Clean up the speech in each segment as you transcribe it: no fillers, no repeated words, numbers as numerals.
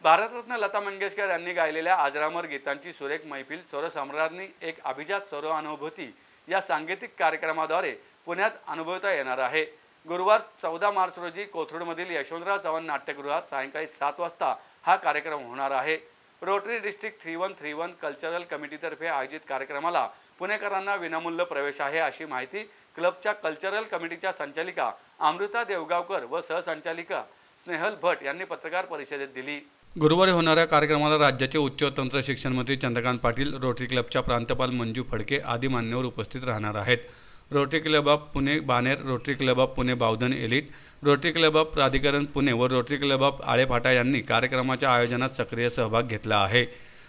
भारतरत्न लता मंगेशकर यांनी गायलेल्या अजरामर गीतांची सुरेख मैफिल स्वरसम्राज्ञी एक अभिजात स्वरानुभूती या सांगीतिक कार्यक्रमाद्वारे पुण्यात अनुभवता येणार आहे। गुरुवार 14 मार्च रोजी कोथरूडमधील यशवंतराव चव्हाण नाट्यगृहात सायंकाळी 7 वाजता हा कार्यक्रम होणार आहे। रोटरी डिस्ट्रिक्ट 3131 कल्चरल कमिटीतर्फे आयोजित कार्यक्रमाला पुणेकरांना विनामूल्य प्रवेश आहे, अशी माहिती क्लबच्या कल्चरल कमिटीच्या संचालिका अमृता देवगावकर व सहसंचालिका स्नेहल भट यांनी पत्रकार परिषदेत दिली। गुरुवारी होणाऱ्या कार्यक्रमाला राज्याचे उच्च व तंत्र शिक्षण मंत्री चंद्रकांत पाटील, रोटरी क्लबच्या प्रांतपाल मंजू फडके आदी मान्यवर उपस्थित राहणार आहेत। Rotary Club of Pune Baner, rotary Club of Pune Bavdhan elite, rotary Club of प्राधिकरण पुणे व रोटरी क्लब ऑफ आळेफाटा यांनी कार्यक्रमाच्या आयोजनात सक्रिय सहभाग घेतला आहे।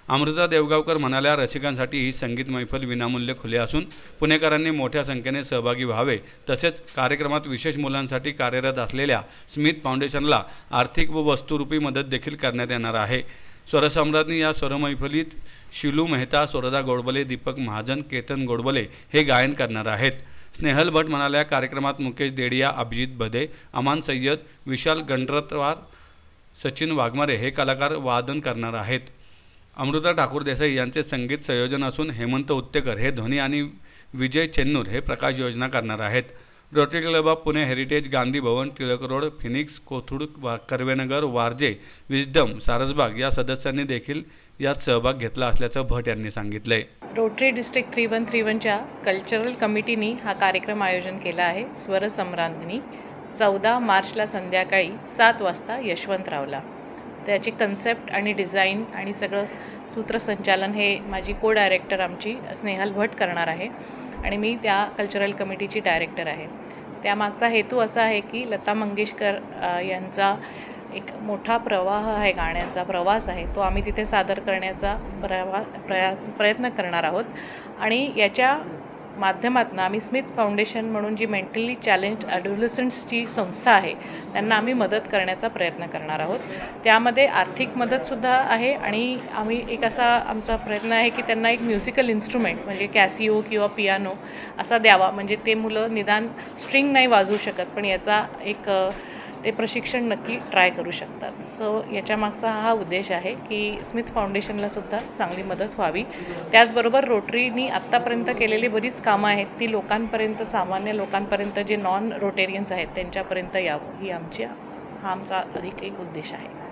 अमृता देवगावकर म्हणाल्या, रसिकांसाठी ही संगीत मैफल विनामूल्य खुली असून पुणेकरांनी मोठ्या संख्येने सहभागी व्हावे। तसेच कार्यक्रमात विशेष मुलांसाठी कार्यरत असलेल्या स्मिथ फाउंडेशनला आर्थिक व वस्तुरूपी मदत देखील करण्यात येणार आहे। स्वरसम्राज्ञी या स्वरमैफलीत शिलू मेहता, स्वरदा गोडबले, दीपक महाजन, केतन गोडबले हे गायन करणार आहेत। स्नेहल भट म्हणाल्या, कार्यक्रमात मुकेश देडिया, अभिजित बधे, अमान सय्यद, विशाल गंडरतवार, सचिन वाघमारे हे कलाकार वादन करणार आहेत। अमृता ठाकूर देसाई यांचे संगीत संयोजन असून हेमंत उत्तेकर हे ध्वनी आणि विजय चेन्नूर हे प्रकाश योजना करणार आहेत। Rotary Club of Pune heritage, Gandhi Bhavan, Tilak road, Phoenix, Kothrud, Karvenagar, Warje, wisdom, Sarasbaug या सदस्यांनी देखील यात सहभाग घेतला असल्याचं भट यांनी सांगितलंय। रोटरी डिस्ट्रिक्ट 3131च्या कल्चरल कमिटीने हा कार्यक्रम आयोजन केला आहे। स्वरसम्राज्ञी 14 मार्चला संध्याकाळी 7 वाजता यशवंतरावला। त्याची कन्सेप्ट आणि डिझाईन आणि सगळं सूत्रसंचालन हे माझी को डायरेक्टर आमची स्नेहल भट करणार आहे आणि मी त्या कल्चरल कमिटीची डायरेक्टर आहे। त्यामागचा हेतू असा आहे की लता मंगेशकर यांचा एक मोठा प्रवाह आहे, गाण्याचा प्रवास आहे, तो आम्ही तिथे सादर करण्याचा प्रयत्न करणार आहोत आणि याच्या माध्यमातून आम्ही स्मिथ फाउंडेशन म्हणून जी मेंटली चॅलेंज ॲडोलसंट्सची संस्था आहे त्यांना आम्ही मदत करण्याचा प्रयत्न करणार आहोत। त्यामध्ये आर्थिक मदतसुद्धा आहे आणि आम्ही एक असा आमचा प्रयत्न आहे की त्यांना एक म्युझिकल इन्स्ट्रुमेंट म्हणजे कॅसिओ किंवा पियानो असा द्यावा, म्हणजे ते मुलं निदान स्ट्रिंग नाही वाजवू शकत पण याचा एक ते प्रशिक्षण नक्की ट्राय करू शकतात। सो याच्या मागचा हा उद्देश आहे की स्मिथ फाउंडेशनला सुद्धा चांगली मदत व्हावी। त्याचबरोबर रोटरीनी आत्तापर्यंत केलेली बरीच कामं आहेत ती लोकांपर्यंत, सामान्य लोकांपर्यंत जे नॉन रोटेरियन्स आहेत त्यांच्यापर्यंत यावं, ही हा आमचा अधिक एक उद्देश आहे।